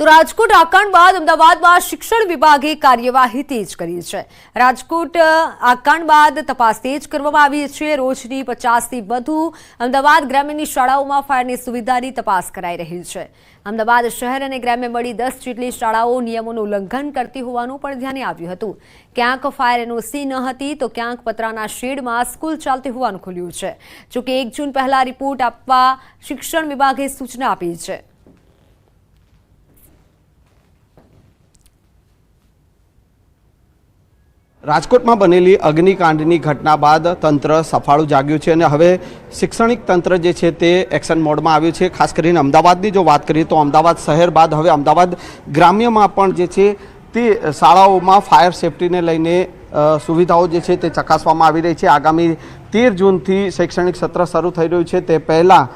તો રાજકોટ આકાંડ બાદ અમદાવાદમાં શિક્ષણ વિભાગે કાર્યવાહી તેજ કરી છે। રાજકોટ આકાંડ બાદ તપાસ તેજ કરવામાં આવી છે। રોજની 50થી વધુ અમદાવાદ ગ્રામ્યની શાળાઓમાં ફાયરની સુવિધાની તપાસ કરાઈ રહી છે। અમદાવાદ શહેર અને ગ્રામ્ય મળી 10 જેટલી શાળાઓ નિયમોનું ઉલ્લંઘન કરતી હોવાનું પણ ધ્યાને આવ્યું હતું। ક્યાંક ફાયર એનઓસી ન હતી તો ક્યાંક પતરાના શેડમાં સ્કૂલ ચાલતી હોવાનું ખુલ્યું છે। જોકે 1 જૂન પહેલા રિપોર્ટ આપવા શિક્ષણ વિભાગે સૂચના આપી છે। રાજકોટમાં બનેલી અગ્નિકાંડની ઘટના બાદ તંત્ર સફાળું જાગ્યું છે અને હવે શૈક્ષણિક તંત્ર જે છે તે એક્શન મોડમાં આવ્યું છે। ખાસ કરીને અમદાવાદની જો વાત કરીએ તો અમદાવાદ શહેર બાદ હવે અમદાવાદ ગ્રામ્યમાં પણ જે છે તે શાળાઓમાં ફાયર સેફટીને લઈને સુવિધાઓ જે છે તે ચકાસવામાં આવી રહી છે। આગામી 13 જૂનથી શૈક્ષણિક સત્ર શરૂ થઈ રહ્યું છે, તે પહેલાં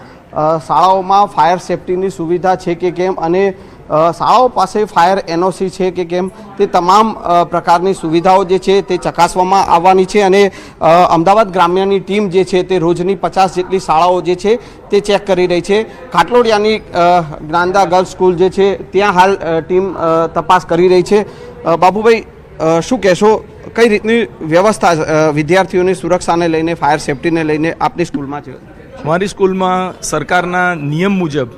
શાળાઓમાં ફાયર સેફટીની સુવિધા છે કે કેમ અને શાળાઓ પાસે ફાયર એનઓસી છે કે કેમ તે તમામ પ્રકારની સુવિધાઓ જે છે તે ચકાસવામાં આવવાની છે। અને અમદાવાદ ગ્રામ્યની ટીમ જે છે તે રોજની 50 જેટલી શાળાઓ જે છે તે ચેક કરી રહી છે। કાટલોડિયાની જ્ઞાનદા ગર્લ્સ સ્કૂલ જે છે ત્યાં હાલ ટીમ તપાસ કરી રહી છે। બાબુભાઈ, શું કહેશો, કઈ રીતની વ્યવસ્થા વિદ્યાર્થીઓની સુરક્ષાને લઈને, ફાયર સેફટીને લઈને આપની સ્કૂલમાં છે? અમારી સ્કૂલમાં સરકારના નિયમ મુજબ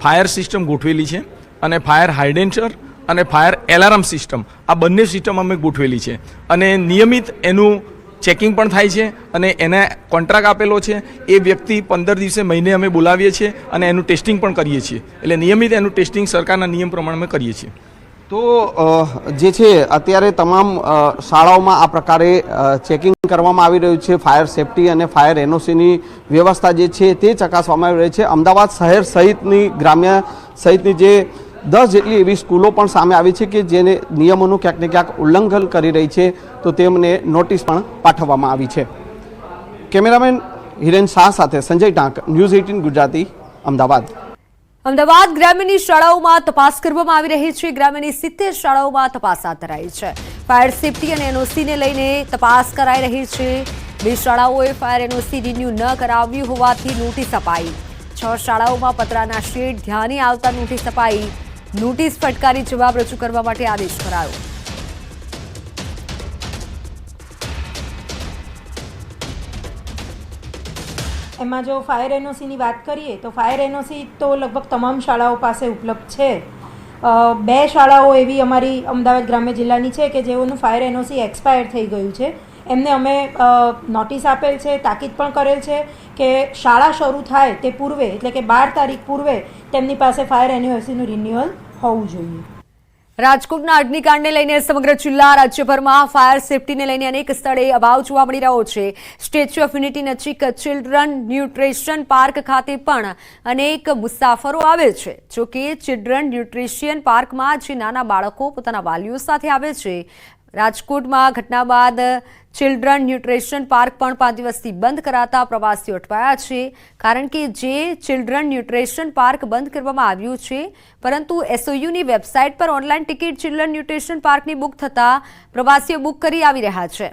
ફાયર સિસ્ટમ ગોઠવેલી છે અને ફાયર હાઇડેન્સર અને ફાયર એલાર્મ સિસ્ટમ, આ બંને સિસ્ટમ અમે ગોઠવેલી છે અને નિયમિત એનું ચેકિંગ પણ થાય છે અને એને કોન્ટ્રાક્ટ આપેલો છે। એ વ્યક્તિ 15 દિવસે મહિને અમે બોલાવીએ છીએ અને એનું ટેસ્ટિંગ પણ કરીએ છીએ। એટલે નિયમિત એનું ટેસ્ટિંગ સરકારના નિયમ પ્રમાણે અમે કરીએ છીએ। તો જે છે અત્યારે તમામ શાળાઓમાં આ પ્રકારે ચેકિંગ કરવામાં આવી રહ્યું છે। ફાયર સેફટી અને ફાયર એનઓસીની વ્યવસ્થા જે છે તે ચકાસવામાં આવી રહી છે। અમદાવાદ શહેર સહિતની ગ્રામ્ય સહિતની જે 10 જેટલી એવી સ્કૂલો પણ સામે આવી છે કે જેને નિયમોનું ક્યાંક ને ક્યાંક ઉલ્લંઘન કરી રહી છે, તો તેમને નોટિસ પણ પાઠવવામાં આવી છે। કેમેરામેન હિરેન શાહ સાથે સંજય ટાંક, ન્યૂઝ 18 ગુજરાતી, અમદાવાદ। અમદાવાદ ગ્રામ્યની શાળાઓમાં તપાસ કરવામાં આવી રહી છે। ગ્રામ્યની 70 શાળાઓમાં તપાસ હાથ ધરાઈ છે। ફાયર સેફટી અને એનઓસીને લઈને તપાસ કરાઈ રહી છે। 2 શાળાઓએ ફાયર એનઓસી રિન્યુ ન કરાવ્યું હોવાથી નોટિસ અપાઈ। 6 શાળાઓમાં પતરાના શેડ ધ્યાને આવતા નોટિસ અપાઈ। નોટિસ ફટકારી જવાબ રજૂ કરવા માટે આદેશ કરાયો। એમાં જો ફાયર એનઓસીની વાત કરીએ તો ફાયર એનઓસી તો લગભગ તમામ શાળાઓ પાસે ઉપલબ્ધ છે। 2 શાળાઓ એવી અમારી અમદાવાદ ગ્રામ્ય જિલ્લાની છે કે જેઓનું ફાયર એનઓસી એક્સપાયર થઈ ગયું છે। એમને અમે નોટિસ આપેલ છે, તાકીદ પણ કરેલ છે કે શાળા શરૂ થાય તે પૂર્વે, એટલે કે 12 તારીખ પૂર્વે તેમની પાસે ફાયર એનઓસીનું રિન્યુઅલ હોવું જોઈએ। રાજકોટના અગ્નિકાંડને લઈને સમગ્ર જિલ્લા રાજ્યભરમાં ફાયર સેફટીને લઈને અનેક સ્થળે અભાવ જોવા મળી રહ્યો છે। સ્ટેચ્યુ ઓફ યુનિટી નજીક ચિલ્ડ્રન ન્યુટ્રિશન પાર્ક ખાતે પણ અનેક મુસાફરો આવે છે। જોકે ચિલ્ડ્રન ન્યુટ્રિશન પાર્કમાં જે નાના બાળકો પોતાના વાલીઓ સાથે આવે છે, રાજકોટમાં ઘટના બાદ ચિલ્ડ્રન ન્યુટ્રિશન પાર્ક પણ 5 દિવસથી બંધ કરાતા પ્રવાસીઓ અટવાયા છે। કારણ કે જે ચિલ્ડ્રન ન્યુટ્રિશન પાર્ક બંધ કરવામાં આવ્યું છે, પરંતુ એસઓયુની વેબસાઇટ પર ઓનલાઈન ટિકિટ ચિલ્ડ્રન ન્યુટ્રિશન પાર્કની બુક થતાં પ્રવાસીઓ બુક કરી આવી રહ્યા છે।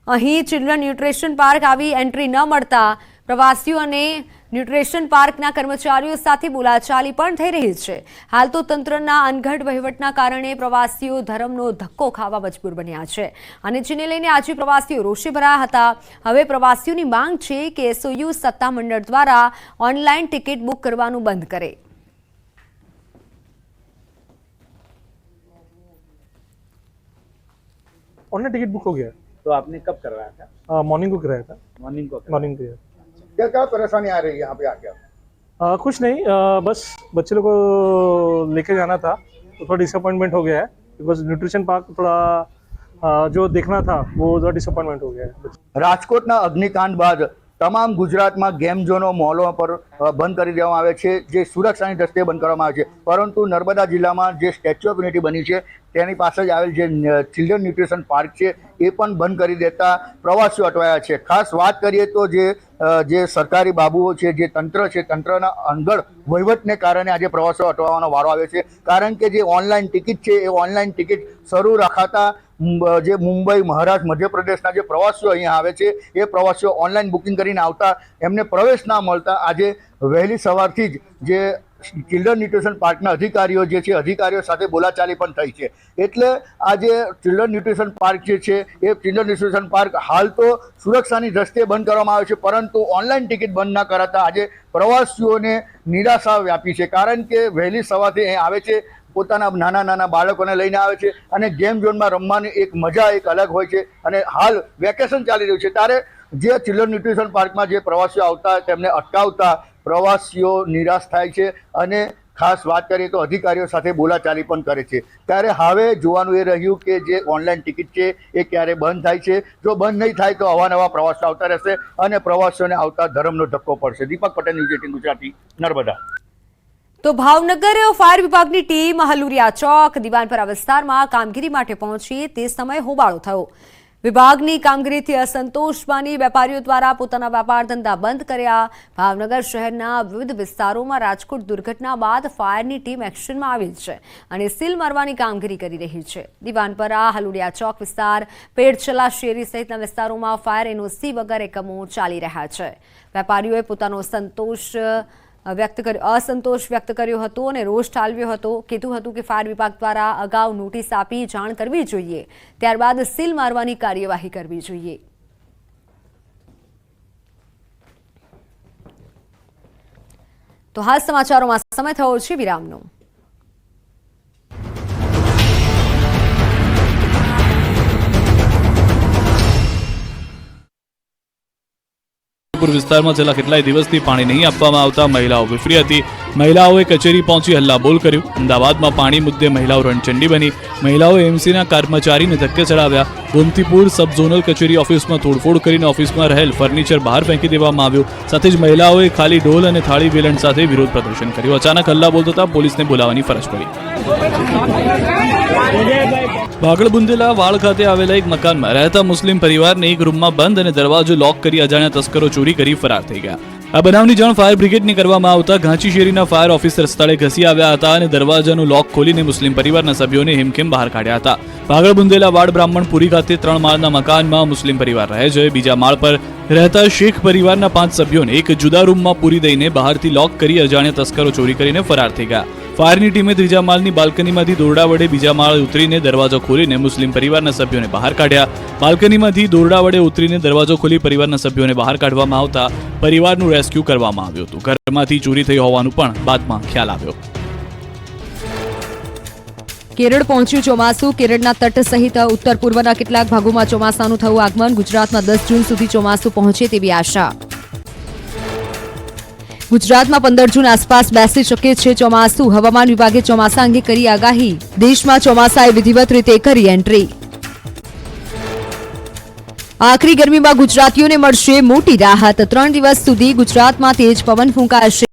અહીં ચિલ્ડ્રન ન્યુટ્રિશન પાર્ક આવી એન્ટ્રી ન મળતા પ્રવાસીઓ અને ન્યુટ્રિશન પાર્કના કર્મચારીઓ સાથે બોલાચાલી પણ થઈ રહી છે। હાલ તો તંત્રના અનગઢ વહીવટના કારણે પ્રવાસીઓ ધરમનો ધક્કો ખાવા મજબૂર બન્યા છે અને જેને લઈને આજે પ્રવાસીઓ રોષે ભરાયા હતા। હવે પ્રવાસીઓની માંગ છે કે એસઓયુ સત્તામંડળ દ્વારા ઓનલાઈન ટિકિટ બુક કરવાનું બંધ કરે। ऑनलाइन टिकट बुक हो गया। तो आपने कब करवाया था? मॉर्निंग को कराया था। मॉर्निंग को मॉर्निंग को क्या क्या परेशानी आ रही है यहाँ पे आके? कुछ नहीं, बस बच्चे लोग को लेके जाना था तो थोड़ा डिसअपॉइंटमेंट हो गया है, बिकॉज न्यूट्रिशन पार्क थोड़ा जो देखना था वो थोड़ा डिसअपॉइंटमेंट हो गया है। રાજકોટના અગ્નિકાંડ બાદ તમામ ગુજરાતમાં ગેમ ઝોનો, મોલો પર બંધ કરી દેવામાં આવે છે, જે સુરક્ષાની દ્રષ્ટિએ બંધ કરવામાં આવે છે। પરંતુ નર્મદા જિલ્લામાં જે સ્ટેચ્યુ ઓફ યુનિટી બની છે તેની પાસે જ આવેલ જે ચિલ્ડ્રન ન્યુટ્રિશન પાર્ક છે એ પણ બંધ કરી દેતા પ્રવાસીઓ અટવાયા છે। ખાસ વાત કરીએ તો જે સરકારી બાબુઓ છે, જે તંત્ર છે, તંત્રના અનગઢ વહીવટને કારણે આજે પ્રવાસીઓ અટવાનો વારો આવે છે। કારણ કે જે ઓનલાઈન ટિકિટ છે એ ઓનલાઈન ટિકિટ શરૂ રખાતા જે મુંબઈ, મહારાષ્ટ્ર, મધ્યપ્રદેશના જે પ્રવાસીઓ અહીંયા આવે છે એ પ્રવાસીઓ ઓનલાઈન બુકિંગ કરીને આવતા એમને પ્રવેશ ના મળતા આજે વહેલી સવારથી જ જે ચિલ્ડ્રન ન્યુટ્રિશન પાર્કના અધિકારીઓ જે છે અધિકારીઓ સાથે બોલાચાલી પણ થઈ છે. એટલે આ જે ચિલ્ડ્રન ન્યુટ્રિશન પાર્ક જે છે એ ચિલ્ડ્રન ન્યુટ્રિશન પાર્ક હાલ તો સુરક્ષાની દ્રષ્ટિએ બંધ કરવામાં આવે છે, પરંતુ ઓનલાઈન ટિકિટ બંધ ના કરાતા આજે પ્રવાસીઓને નિરાશા વ્યાપી છે. કારણ કે વહેલી સવારથી અહીં આવે છે, પોતાના નાના નાના બાળકોને લઈને આવે છે અને ગેમ ઝોનમાં રમવાની એક મજા એક અલગ હોય છે. અને હાલ વેકેશન ચાલી રહ્યું છે ત્યારે જે ચિલ્ડ્રન ન્યુટ્રિશન પાર્કમાં જે પ્રવાસીઓ આવતા તેમને અટકાવતા પ્રવાસીઓ નિરાશ થાય છે અને ખાસ વાત કરીએ તો અધિકારીઓ સાથે બોલાચાલી પણ કરે છે. ત્યારે હવે જોવાનું એ રહ્યું કે જે ઓનલાઈન ટિકિટ છે એ ક્યારે બંધ થાય છે. જો બંધ નહીં થાય તો અવાનવા પ્રવાસીઓ આવતા રહેશે અને પ્રવાસીઓને આવતા ધર્મનો ધક્કો પડશે. દીપક પટેલ, ન્યૂઝ 18 ગુજરાતી, નર્મદા. તો ભાવનગર ફાયર વિભાગની ટીમ હલુરિયા ચોક દિવાનપરા વિસ્તારમાં કામગીરી માટે પહોંચી તે સમયે હોબાળો થયો. વિભાગની કામગીરીથી અસંતોષ માની વેપારીઓ દ્વારા પોતાના વેપાર ધંધા બંધ કર્યા. ભાવનગર શહેરના વિવિધ વિસ્તારોમાં રાજકોટ દુર્ઘટના બાદ ફાયરની ટીમ એક્શનમાં આવી છે અને સીલ મારવાની કામગીરી કરી રહી છે. દિવાનપરા, હલુડિયા ચોક વિસ્તાર, પેડચલા શેરી સહિતના વિસ્તારોમાં ફાયર એનઓસી વગર એકમો ચાલી રહ્યા છે. વેપારીઓએ પોતાનો અસંતોષ વ્યક્ત કર્યો હતો અને રોષ ઠાલવ્યો હતો. કીધું હતું કે ફાયર વિભાગ દ્વારા અગાઉ નોટિસ આપી જાણ કરવી જોઈએ, ત્યારબાદ સીલ મારવાની કાર્યવાહી કરવી જોઈએ. તો હાલ સમાચારોમાં સમય થયો છે વિરામનો. વિસ્તારમાં છેલ્લા કેટલાય દિવસથી પાણી નહીં આપવામાં આવતા મહિલાઓ વિફરી હતી. મહિલાઓએ કચેરી પહોંચી હલ્લાબોલ કર્યું. અમદાવાદમાં પાણી મુદ્દે મહિલાઓ રણચંડી બની. મહિલાઓએ એમસીના કર્મચારીને ધક્કે ચડાવ્યા. ગોમતીપુર સબ ઝોનલ કચેરી ઓફિસમાં તોડફોડ કરીને ઓફિસમાં રહેલ ફર્નિચર બહાર ફેંકી દેવામાં આવ્યું. સાથે જ મહિલાઓએ ખાલી ઢોલ અને થાળી વેલણ સાથે વિરોધ પ્રદર્શન કર્યું. અચાનક હલ્લાબોલ થતા પોલીસને બોલાવવાની ફરજ પડી. ભાગળ બુંદેલા વાળ ખાતે આવેલા એક મકાનમાં રહેતા મુસ્લિમ પરિવારને એક રૂમમાં બંધ અને દરવાજો લોક કરી અજાણ્યા તસ્કરો ચોરી કરી ફરાર થઈ ગયા. આ બનાવની જાણ ફાયર બ્રિગેડને કરવામાં આવતા ઘાંચી શેરીના ફાયર ઓફિસર સ્થળે ઘસી આવ્યા હતા અને દરવાજાનું લોક ખોલીને મુસ્લિમ પરિવારના સભ્યોને હિમખેમ બહાર કાઢ્યા હતા. ભાગળ બુંદેલા વાડ બ્રાહ્મણપુરી ખાતે 3 માળના મકાનમાં મુસ્લિમ પરિવાર રહે છે. બીજા માળ પર રહેતા શેખ પરિવારના 5 સભ્યોને એક જુદા રૂમમાં પૂરી દઈને બહારથી લોક કરી અજાણ્યા તસ્કરો ચોરી કરીને ફરાર થઈ ગયા. ફાયરની ટીમે ત્રીજા માળની બાલ્કનીમાંથી દોરડા વડે બીજા માળે ઉતરીને દરવાજો ખોલીને મુસ્લિમ પરિવારના સભ્યોને બહાર કાઢ્યા. બાલ્કનીમાંથી દોરડા વડે ઉતરીને દરવાજો ખોલી પરિવારના સભ્યોને બહાર કાઢવામાં આવતા પરિવારનું રેસ્ક્યુ કરવામાં આવ્યું હતું. ઘરમાંથી ચોરી થઈ હોવાનું પણ બાદમાં ખ્યાલ આવ્યો. કેરળ પહોંચ્યું ચોમાસું. કેરળના તટ સહિત ઉત્તર પૂર્વના કેટલાક ભાગોમાં ચોમાસાનું થયું આગમન. ગુજરાતમાં 10 જૂન સુધી ચોમાસું પહોંચે તેવી આશા. ગુજરાતમાં 15 જૂન આસપાસ બેસી શકે છે ચોમાસું. હવામાન વિભાગે ચોમાસા અંગે કરી આગાહી. દેશમાં ચોમાસાએ વિધિવત રીતે કરી એન્ટ્રી. આખરી ગરમીમાં ગુજરાતીઓને મળશે મોટી રાહત. 3 દિવસ સુધી ગુજરાતમાં તેજ પવન ફૂંકાશે.